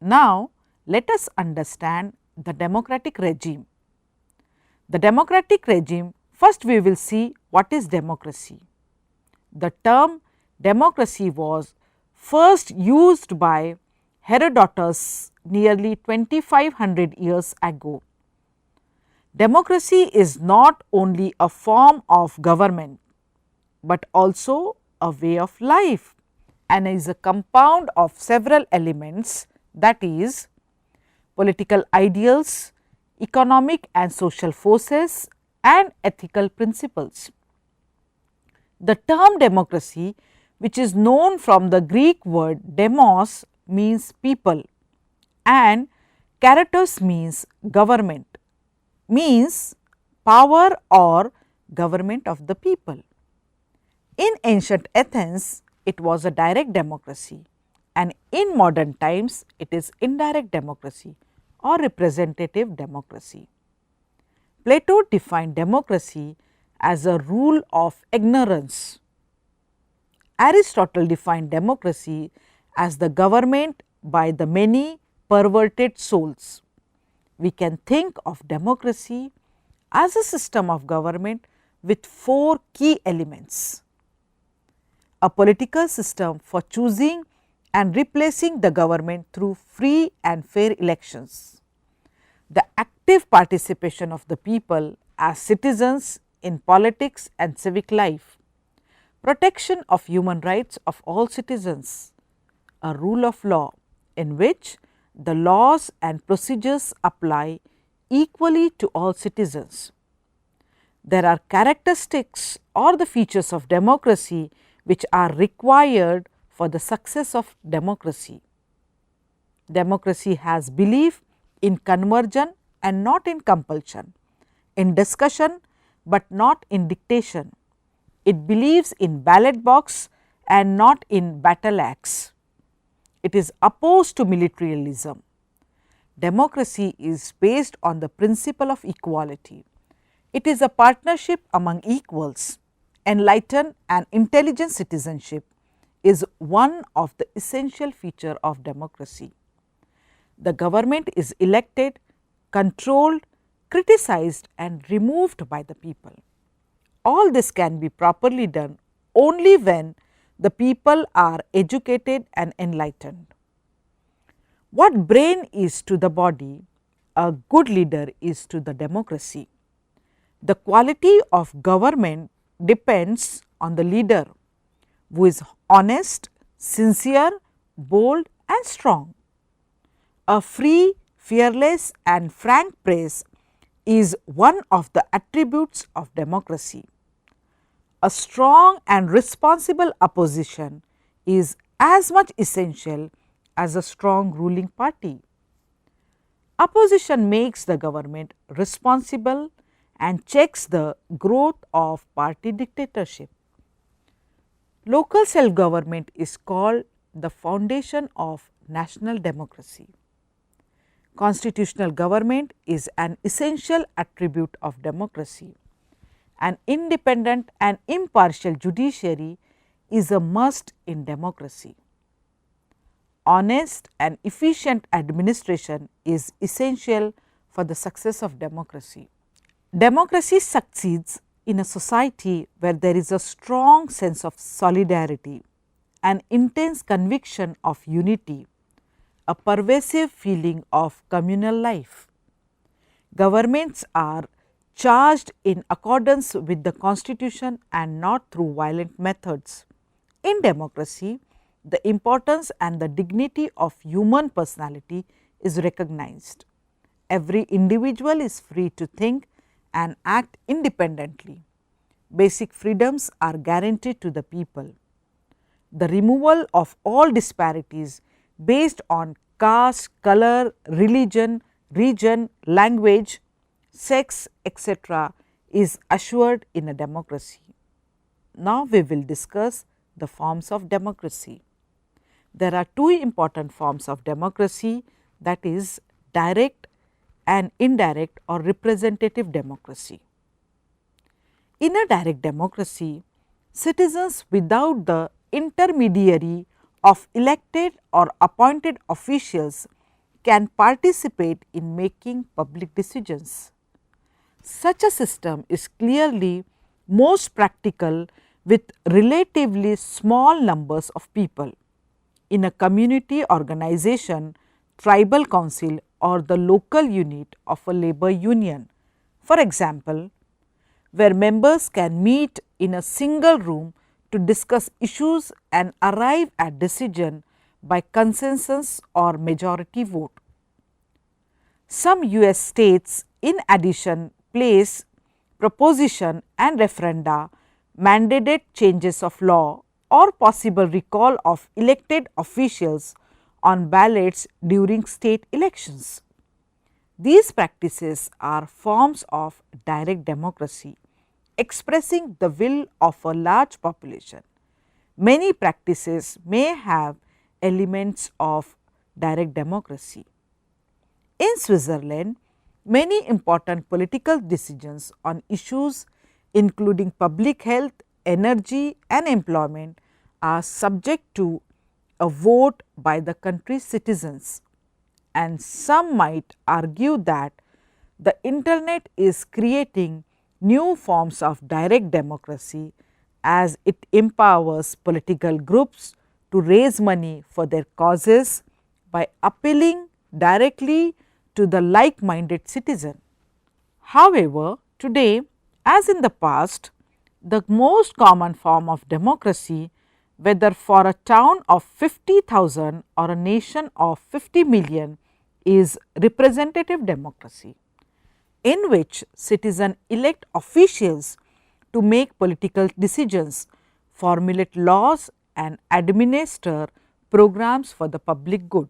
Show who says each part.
Speaker 1: Now, let us understand the democratic regime. The democratic regime, first we will see what is democracy. The term democracy was first used by Herodotus nearly 2500 years ago. Democracy is not only a form of government, but also a way of life and is a compound of several elements, that is political ideals, economic and social forces and ethical principles. The term democracy, which is known from the Greek word demos, means people, and karatos means government, means power or government of the people. In ancient Athens, it was a direct democracy, and in modern times it is indirect democracy or representative democracy. Plato defined democracy as a rule of ignorance. Aristotle defined democracy as the government by the many perverted souls. We can think of democracy as a system of government with four key elements: a political system for choosing and replacing the government through free and fair elections, the active participation of the people as citizens in politics and civic life, protection of human rights of all citizens, a rule of law in which the laws and procedures apply equally to all citizens. There are characteristics or the features of democracy which are required for the success of democracy. Democracy has belief in conversion and not in compulsion, in discussion but not in dictation. It believes in ballot box and not in battle axe. It is opposed to militarism. Democracy is based on the principle of equality. It is a partnership among equals. Enlightened and intelligent citizenship is one of the essential features of democracy. The government is elected, controlled, criticized and removed by the people. All this can be properly done only when the people are educated and enlightened. What brain is to the body, a good leader is to the democracy. The quality of government depends on the leader who is honest, sincere, bold and strong. A free, fearless and frank press is one of the attributes of democracy. A strong and responsible opposition is as much essential as a strong ruling party. Opposition makes the government responsible and checks the growth of party dictatorship. Local self-government is called the foundation of national democracy. Constitutional government is an essential attribute of democracy. An independent and impartial judiciary is a must in democracy. Honest and efficient administration is essential for the success of democracy. Democracy succeeds in a society where there is a strong sense of solidarity, an intense conviction of unity, a pervasive feeling of communal life. Governments are charged in accordance with the constitution and not through violent methods. In democracy, the importance and the dignity of human personality is recognized. Every individual is free to think and act independently. Basic freedoms are guaranteed to the people. The removal of all disparities based on caste, color, religion, region, language, sex, etc. is assured in a democracy. Now, we will discuss the forms of democracy. There are two important forms of democracy, that is direct and indirect or representative democracy. In a direct democracy, citizens without the intermediary of elected or appointed officials can participate in making public decisions. Such a system is clearly most practical with relatively small numbers of people. In a community organization, tribal council or the local unit of a labor union, for example, where members can meet in a single room to discuss issues and arrive at decision by consensus or majority vote. Some US states in addition place proposition and referenda, mandated changes of law or possible recall of elected officials on ballots during state elections. These practices are forms of direct democracy, expressing the will of a large population. Many practices may have elements of direct democracy. In Switzerland, many important political decisions on issues including public health, energy and employment are subject to a vote by the country's citizens, and some might argue that the internet is creating new forms of direct democracy as it empowers political groups to raise money for their causes by appealing directly to the like-minded citizen. However, today as in the past, the most common form of democracy, whether for a town of 50,000 or a nation of 50 million, is representative democracy, in which citizens elect officials to make political decisions, formulate laws and administer programs for the public good.